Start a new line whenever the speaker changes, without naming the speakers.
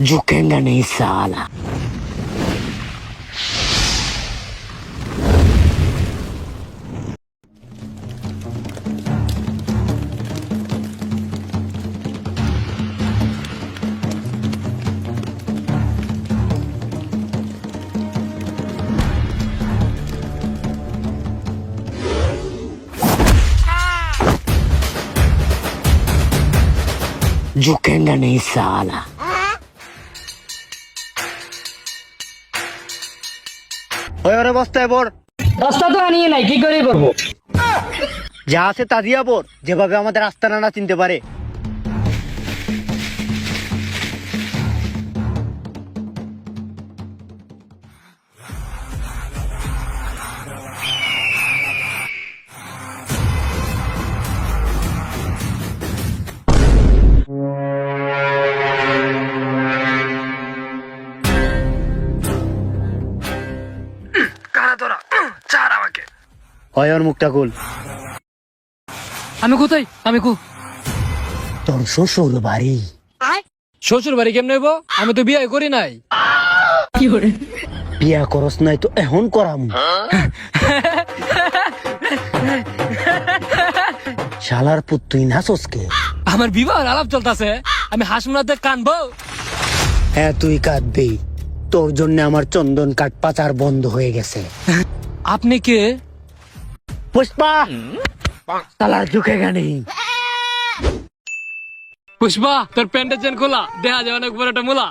झुकेगा नहीं साला। झुकेगा नहीं साला।
ওরে বস্তায় পড়।
রাস্তা তো আনিয়ে নাই, কি করে করবো?
যা আছে তা দিয়া পড়, যেভাবে আমাদের রাস্তা না চিনতে পারে। হয় ওর মুখটা খুল।
আমি কোথায়? আমি
তোর শ্বশুর বাড়ি।
শ্বশুর বাড়ি কেমনে হইব? আমি তো বিয়ে করি নাই।
বিয়া করস নাই তো এখন করাম। শালার পুত তুই নাচসকে।
আমার বিবাহের আলাপ চলতেছে, আমি হাসমুনাতে কানবো?
হ্যাঁ তুই কাঁদবি, তোর জন্য আমার চন্দন কাঠ পাচার বন্ধ হয়ে গেছে।
আপনি কে?
পুষ্পা শালা ঝুঁকেগা নেই।
পুষ্পা, তোর প্যান্টের চেন খোলা, দেখা যায় অনেক বড় একটা মুলা।